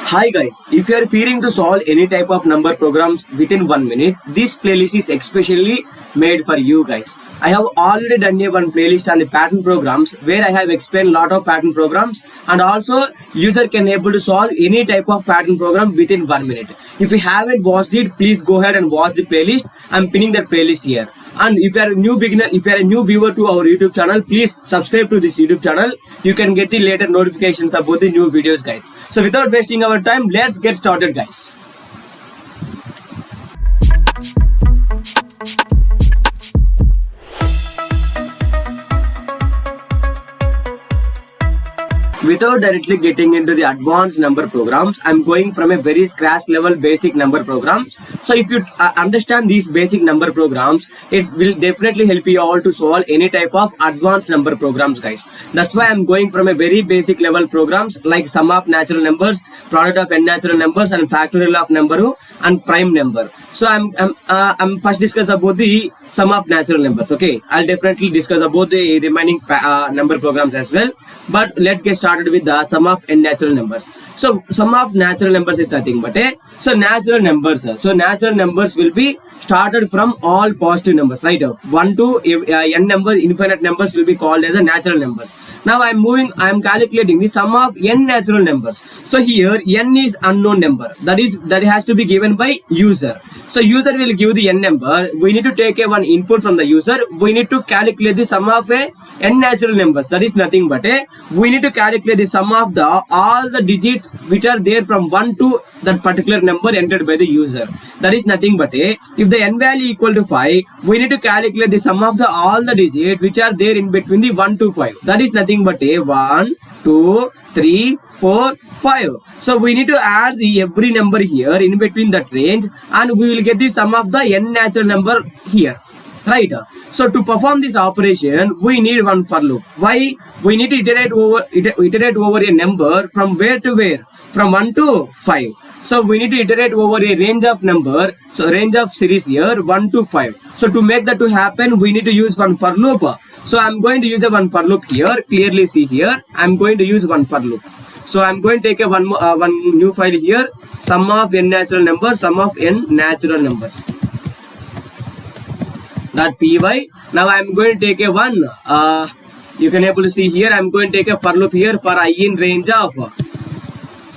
Hi guys, if you are fearing to solve any type of number programs within 1 minute, this playlist is especially made for you guys. I have already done one playlist on the pattern programs where I have explained lot of pattern programs, and also user can able to solve any type of pattern program within 1 minute. If you haven't watched it, please go ahead and watch the playlist. I'm pinning that playlist here. And if you are a new beginner, if you are a new viewer to our YouTube channel, please subscribe to this YouTube channel. You can get the later notifications about the new videos, guys. So without wasting our time, let's get started, guys. Without directly getting into the advanced number programs, I'm going from a very scratch level basic number programs. So if you understand these basic number programs, it will definitely help you all to solve any type of advanced number programs, guys. That's why I'm going from a very basic level programs like sum of natural numbers, product of n natural numbers, and factorial of number and prime number. So I'm first discuss about the sum of natural numbers. Okay, I'll definitely discuss about the remaining number programs as well. But let's get started with the sum of n natural numbers. So sum of natural numbers is nothing but natural numbers. So natural numbers will be started from all positive numbers, right? 1 to n number, infinite numbers will be called as a natural numbers. Now I'm calculating the sum of n natural numbers. So here n is unknown number, that has to be given by user. So user will give the n number. We need to take one input from the user. We need to calculate the sum of n natural numbers. That is nothing but we need to calculate the sum of all the digits which are there from 1 to that particular number entered by the user. That is nothing but if the n value equal to 5, we need to calculate the sum of all the digits which are there in between the 1 to 5. That is nothing but 1, 2, 3, 4, 5. So we need to add the every number here in between that range, and we will get the sum of the n natural number here, right? So to perform this operation, we need one for loop. Why? We need to iterate over a number from where to where? From 1 to 5. So we need to iterate over a range of number. So range of series here 1 to 5. So to make that to happen, we need to use one for loop. So I'm going to use a one for loop here. Clearly see here, I'm going to use one for loop. So I'm going to take a one new file here. Sum of n natural numbers. Sum of n natural numbers. .py. Now I'm going to take a one. You can able to see here. I'm going to take a for loop here for I in range of.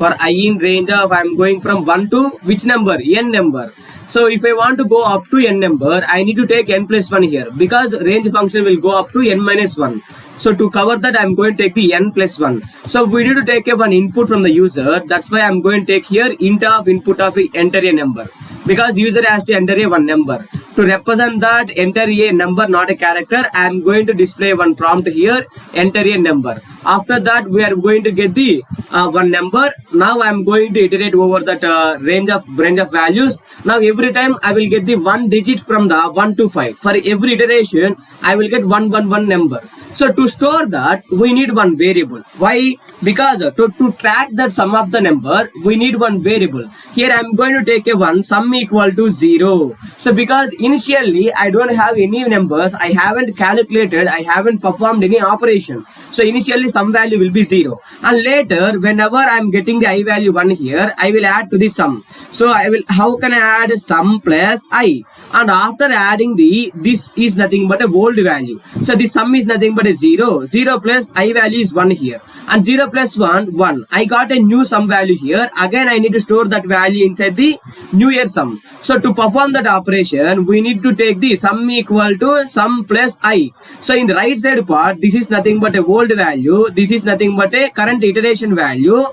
I'm going from 1 to which number? N number. So if I want to go up to n number, I need to take n plus 1 here, because range function will go up to n minus 1. So to cover that, I'm going to take the n plus 1. So we need to take a one input from the user. That's why I'm going to take here int of input of enter a number, because user has to enter a one number. To represent that, enter a number, not a character. I'm going to display one prompt here, enter a number. After that, we are going to get the one number. Now I'm going to iterate over that range of values. Now every time I will get the one digit from the 1 to 5. For every iteration, I will get one number. So to store that, we need one variable. Why? Because to track that sum of the number, we need one variable. Here I'm going to take a one sum equal to 0. So because initially I don't have any numbers, I haven't calculated, I haven't performed any operation. So initially some value will be 0. And later, whenever I'm getting the I value 1 here, I will add to the sum. So how can I add sum plus I? And after adding this is nothing but a old value. So the sum is nothing but a 0. 0 plus I value is 1 here. And 0 plus 1, 1. I got a new sum value here. Again, I need to store that value inside the new year sum. So to perform that operation, we need to take the sum equal to sum plus I. So in the right side part, this is nothing but a old value. This is nothing but a current iteration value.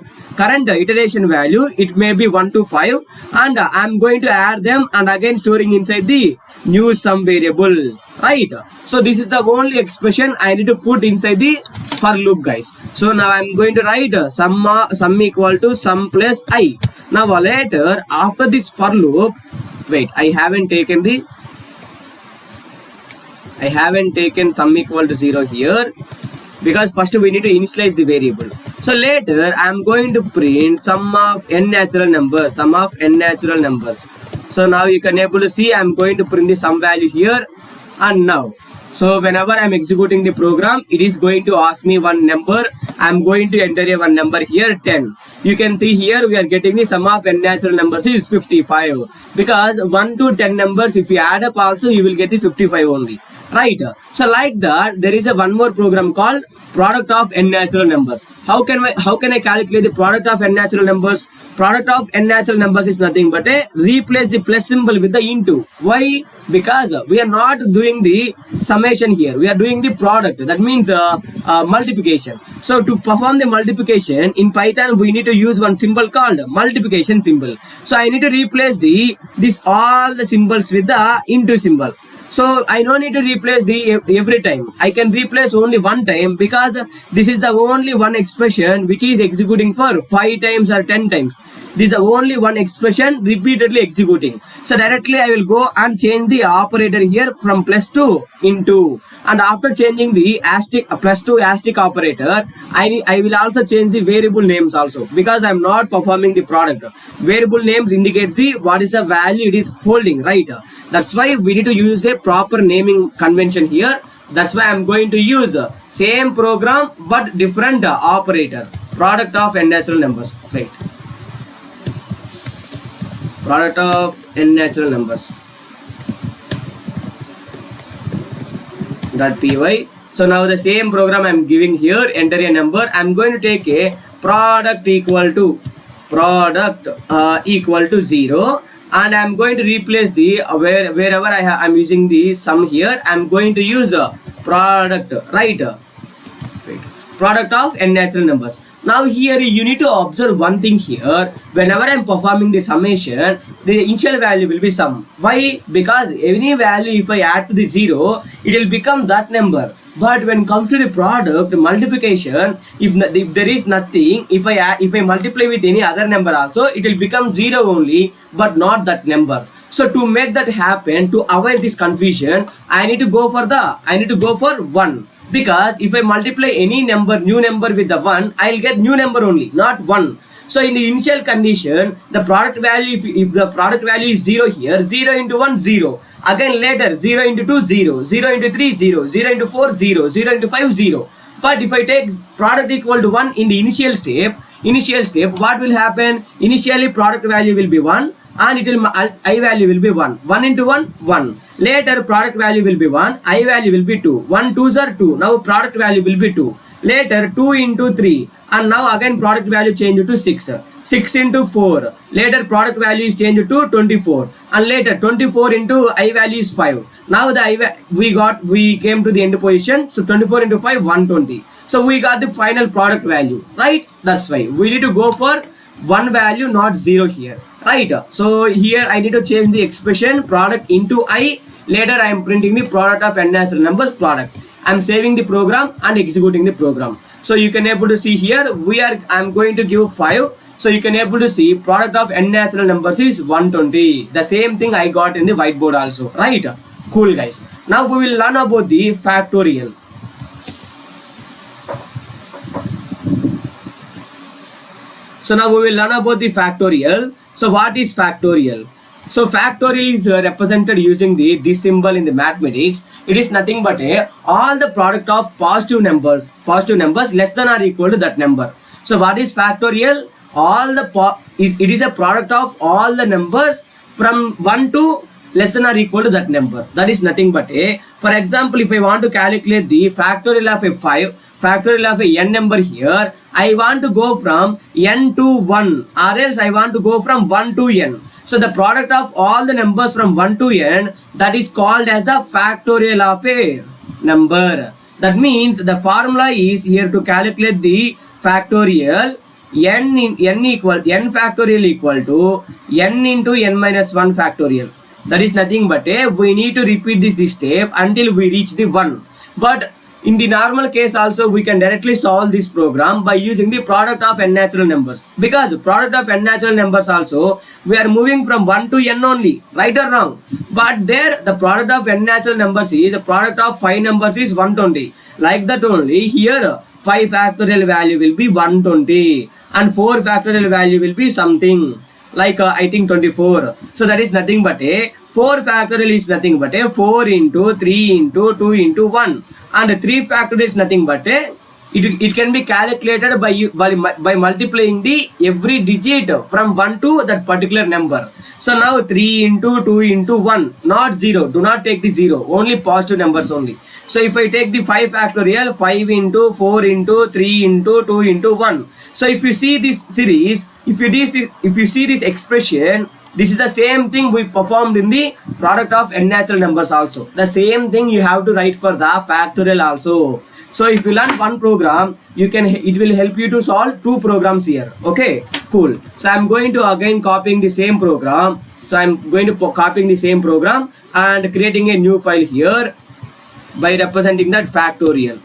It may be 1 to 5, and I'm going to add them and again storing inside the new sum variable, right? So this is the only expression I need to put inside the for loop, guys. So now I'm going to write sum equal to sum plus I. Now later, after this for loop, wait, I haven't taken sum equal to 0 here, because first we need to initialize the variable. So later I'm going to print sum of n natural numbers. So now you can able to see I'm going to print the sum value here. And now, so whenever I'm executing the program, it is going to ask me one number. I'm going to enter a one number here, 10. You can see here we are getting the sum of n natural numbers is 55, because 1 to 10 numbers if you add up also you will get the 55 only, right? So like that there is a one more program called product of n natural numbers. How can I calculate the product of n natural numbers? Product of n natural numbers is nothing but a replace the plus symbol with the into. Why? Because we are not doing the summation here, we are doing the product, that means multiplication. So to perform the multiplication in Python we need to use one symbol called multiplication symbol. So I need to replace this all the symbols with the into symbol. So I don't need to replace the every time. I can replace only one time, because this is the only one expression which is executing for 5 times or 10 times. This is the only one expression repeatedly executing. So directly I will go and change the operator here from plus to into. And after changing the asterisk plus to asterisk operator, I will also change the variable names also, because I am not performing the product. Variable names indicates the what is the value it is holding, right? That's why we need to use a proper naming convention here. That's why I'm going to use same program but different operator. Product of n natural numbers, right? Product of n natural numbers. .py. So now the same program I'm giving here, enter a number. I'm going to take a product equal to 0, and I'm going to replace the wherever I'm using the sum here, I'm going to use a product, right? Product of n natural numbers. Now here you need to observe one thing here. Whenever I'm performing the summation, the initial value will be sum. Why? Because any value if I add to the 0, it will become that number. But when it comes to the product multiplication, if there is nothing, if I multiply with any other number also, it will become 0 only, but not that number. So to make that happen, to avoid this confusion, I need to go for 1. Because if I multiply any number, new number with the 1, I'll get new number only, not 1. So in the initial condition, the product value, if the product value is 0 here, 0 into 1, 0. Again later, 0 into 2, 0. 0 into 3, 0. 0 into 4, 0. 0 into 5, 0. But if I take product equal to 1 in the initial step, what will happen? Initially product value will be 1 and it will I value will be 1. 1 into 1, 1. Later product value will be 1, I value will be 2. 1 2s are 2. Now product value will be 2. Later 2 into 3, and now again product value changed to 6. 6 into 4. Later product value is changed to 24, and later 24 into I value is 5. Now the we came to the end position. So 24 into 5, 120. So we got the final product value, right? That's why we need to go for one value, not 0 here, right? So here I need to change the expression product into I. Later I am printing the product of n natural numbers product. I'm saving the program and executing the program. So you can able to see here I'm going to give 5. So you can able to see product of n natural numbers is 120. The same thing I got in the whiteboard also, right? Cool guys. Now we will learn about the factorial. So now we will learn about the factorial. So what is factorial? So factorial is represented using this symbol in the mathematics. It is nothing but all the product of positive numbers less than or equal to that number. So what is factorial? It is a product of all the numbers from 1 to less than or equal to that number. That is nothing but for example, if I want to calculate the factorial of a 5, factorial of a n number here, I want to go from n to 1, or else I want to go from 1 to n. So the product of all the numbers from 1 to n, that is called as the factorial of a number. That means the formula is here to calculate the factorial. n factorial equal to n into n minus 1 factorial. That is nothing but we need to repeat this step until we reach the 1. But in the normal case also we can directly solve this program by using the product of n natural numbers, because product of n natural numbers also we are moving from 1 to n only, right or wrong? But there the product of n natural numbers is a product of 5 numbers is 120. Like that only here 5 factorial value will be 120 and 4 factorial value will be something like I think 24. So that is nothing but 4 factorial is nothing but 4 into 3 into 2 into 1, and 3 factorial is nothing but it can be calculated by multiplying the every digit from 1 to that particular number. So now 3 into 2 into 1, not 0, do not take the 0, only positive numbers only. So if I take the 5 factorial, 5 into 4 into 3 into 2 into 1. So if you see this series, if you see this expression, this is the same thing we performed in the product of n natural numbers also. The same thing you have to write for the factorial also. So if you learn one program, it will help you to solve two programs here. Okay, cool. So I'm going to again copying the same program. So I'm going to copying the same program and creating a new file here by representing that factorial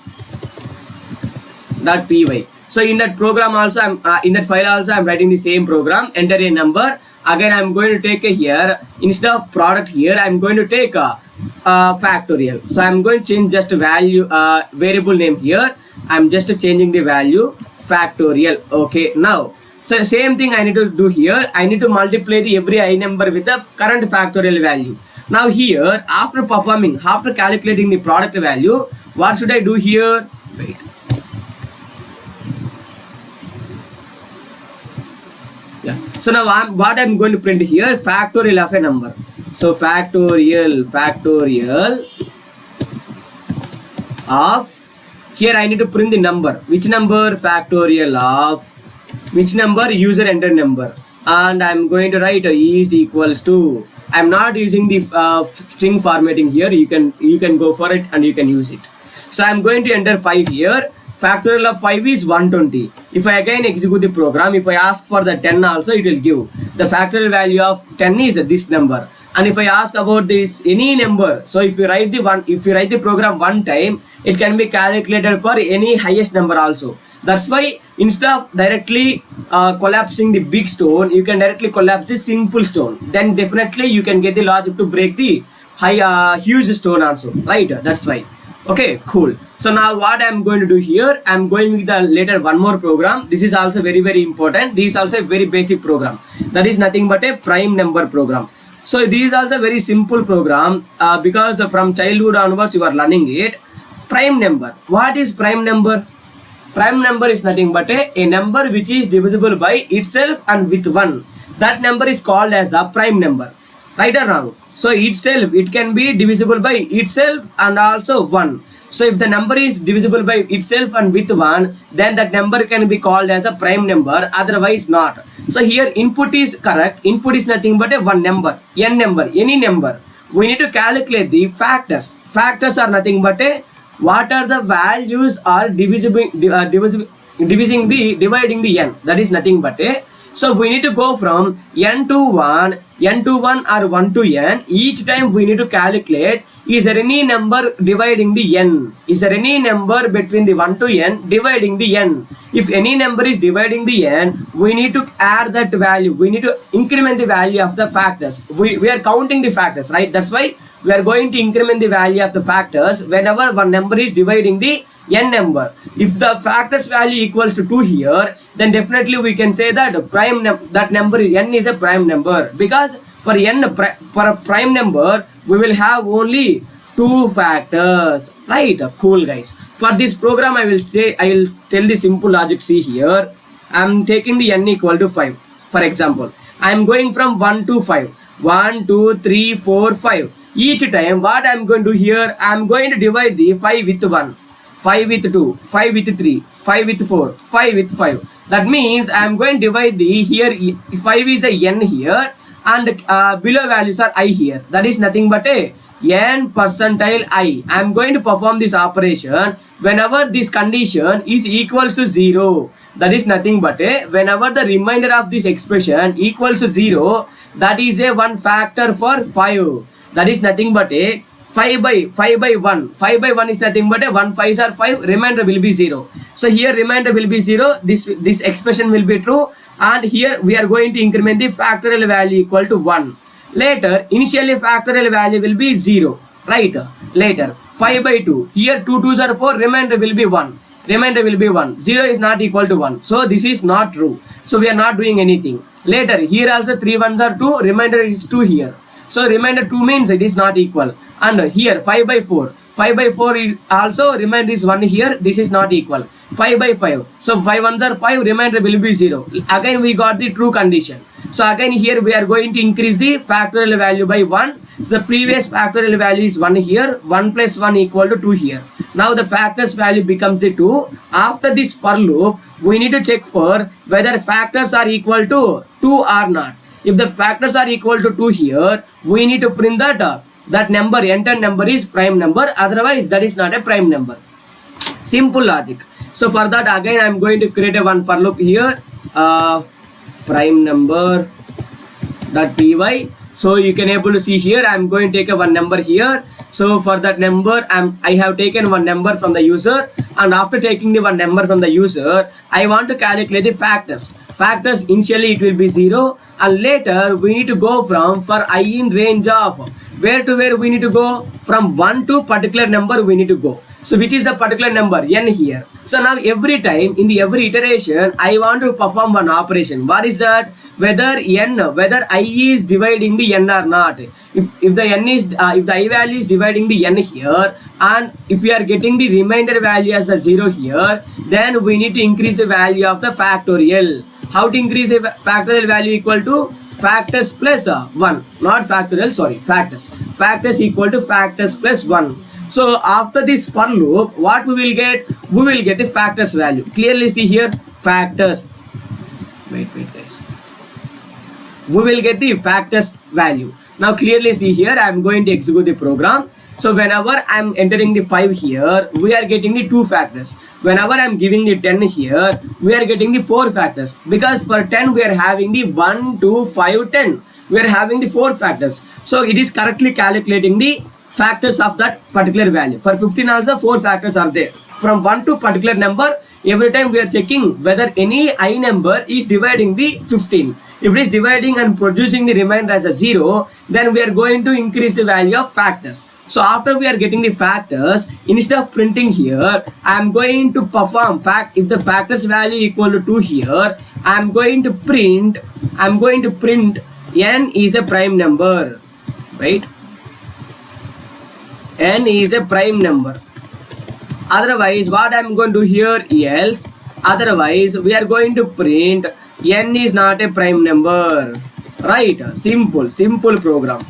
.py. So in that program also, in that file also, I'm writing the same program. Enter a number. Again, I'm going to take a here, instead of product here, I'm going to take a factorial. So I'm going to change just value, variable name here. I'm just changing the value factorial. Okay, now, so same thing I need to do here. I need to multiply the every I number with the current factorial value. Now here, after calculating the product value, what should I do here? Wait. Yeah. So now what I'm going to print here, factorial of a number. So factorial of, here I need to print the number. Which number? Factorial of which number? User enter number. And I'm going to write is equals to, I'm not using the string formatting here. You can go for it and you can use it. So I'm going to enter 5 here. Factorial of 5 is 120. If I again execute the program, if I ask for the 10 also, it will give. The factorial value of 10 is this number. And if I ask about this any number, so if you write the program one time, it can be calculated for any highest number also. That's why instead of directly collapsing the big stone, you can directly collapse the simple stone. Then definitely you can get the logic to break the huge stone also, right? That's why. Okay, cool. So now what I'm going to do here, I'm going with the later one more program. This is also very, very important. This is also a very basic program. That is nothing but a prime number program. So this is also a very simple program because from childhood onwards you are learning it. Prime number. What is prime number? Prime number is nothing but a number which is divisible by itself and with 1. That number is called as a prime number. Right or wrong? So itself, it can be divisible by itself and also 1. So if the number is divisible by itself and with 1, then that number can be called as a prime number, otherwise not. So here input is correct. Input is nothing but a one number, n number, any number. We need to calculate the factors. Factors are nothing but a what are the values are dividing the n. That is nothing but a. So we need to go from n to 1 or 1 to n. Each time we need to calculate, is there any number dividing the n? Is there any number between the 1 to n dividing the n? If any number is dividing the n, we need to add that value. We need to increment the value of the factors. We are counting the factors, right? That's why we are going to increment the value of the factors whenever one number is dividing the n number. If the factors value equals to 2 here, then definitely we can say that that number n is a prime number, because for a prime number we will have only 2 factors, right? Cool, guys. For this program I will tell the simple logic. See here, I'm taking the n equal to 5. For example, I'm going from 1 to 5. 1 2 3 4 5. Each time what I'm going to do here, I'm going to divide the 5 with 1, 5 with 2, 5 with 3, 5 with 4, 5 with 5. That means I'm going to divide the here 5 is a n here and below values are I here. That is nothing but a n percentile I. I'm going to perform this operation whenever this condition is equals to 0. That is nothing but a whenever the remainder of this expression equals to 0, that is a one factor for 5. That is nothing but a 5 by 1. 5 by 1 is nothing but a 1 5s are 5, remainder will be 0. So here remainder will be 0, this expression will be true, and here we are going to increment the factorial value equal to 1. Later, initially factorial value will be 0, right? Later, 5 by 2, here 2 2s are 4, remainder will be 1. Remainder will be 1. 0 is not equal to 1. So this is not true. So we are not doing anything. Later, here also 3 1s are 2, remainder is 2 here. So remainder 2 means it is not equal. And here 5 by 4. 5 by 4 is also remainder is 1 here. This is not equal. 5 by 5. So 5 ones are 5, remainder will be 0. Again we got the true condition. So again here we are going to increase the factorial value by 1. So the previous factorial value is 1 here. 1 plus 1 equal to 2 here. Now the factors value becomes the 2. After this for loop, we need to check for whether factors are equal to 2 or not. If the factors are equal to 2 here, we need to print that number, entered number is prime number. Otherwise that is not a prime number. Simple logic. So for that again I am going to create a one for loop here. Prime number dot py. So you can able to see here I am going to take a one number here. So for that number I have taken one number from the user, and after taking the one number from the user I want to calculate the factors. Factors initially it will be 0, and later we need to go from for I in range of where to where we need to go, from 1 to particular number we need to go. So which is the particular number n here. So now every time in the every iteration I want to perform one operation. What is that? Whether I is dividing the n or not. If the n is if the I value is dividing the n here, and if we are getting the remainder value as the 0 here, then we need to increase the value of the factorial. How to increase the factorial value? Equal to factors plus 1, not factorial, sorry, factors. Factors equal to factors plus 1. So after this for loop, what we will get? We will get the factors value. Clearly see here, factors. Wait guys. We will get the factors value. Now clearly see here, I am going to execute the program. So whenever I am entering the 5 here, we are getting the 2 factors. Whenever I am giving the 10 here, we are getting the 4 factors. Because for 10 we are having the 1, 2, 5, 10. We are having the 4 factors. So it is correctly calculating the factors of that particular value. For 15 also 4 factors are there. From 1 to particular number, every time we are checking whether any I number is dividing the 15. If it is dividing and producing the remainder as a 0, then we are going to increase the value of factors. So after we are getting the factors, instead of printing here, I am going to perform if the factors value equal to 2 here, I am going to print n is a prime number, right? N is a prime number. Otherwise what I am going to do here, else otherwise we are going to print n is not a prime number, right? Simple program.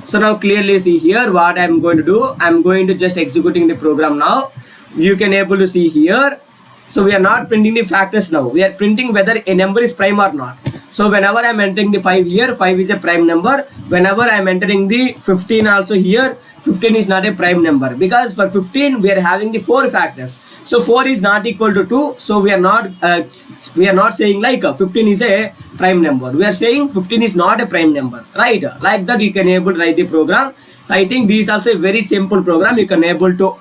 So now clearly see here what I am going to do. I am going to just executing the program now. You can able to see here. So we are not printing the factors now. We are printing whether a number is prime or not. So whenever I am entering the 5 here, 5 is a prime number. Whenever I am entering the 15 also here, 15 is not a prime number, because for 15 we are having the 4 factors. So 4 is not equal to 2. So we are not saying like 15 is a prime number. We are saying 15 is not a prime number, right? Like that you can able to write the program. So I think this is also a very simple program. You can able to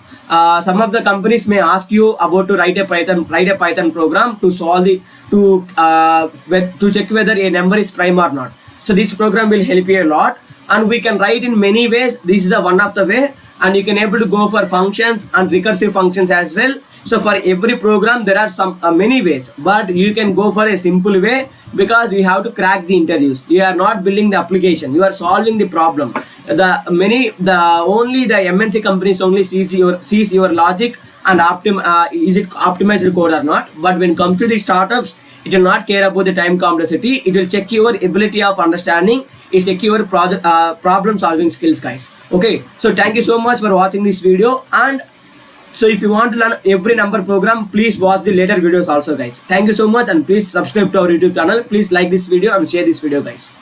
some of the companies may ask you about to write a Python program to solve the to check whether a number is prime or not. So this program will help you a lot, and we can write in many ways. This is one of the way, and you can able to go for functions and recursive functions as well. So for every program there are some many ways, but you can go for a simple way, because you have to crack the interviews. You are not building the application, you are solving the problem. Only the MNC companies only sees your logic and is it optimized code or not. But when it comes to the startups, it will not care about the time complexity. It will check your ability of understanding. It's check your project problem solving skills, guys. Okay, so thank you so much for watching this video. And so if you want to learn every number program, please watch the later videos also, guys. Thank you so much, and please subscribe to our YouTube channel. Please like this video and share this video, guys.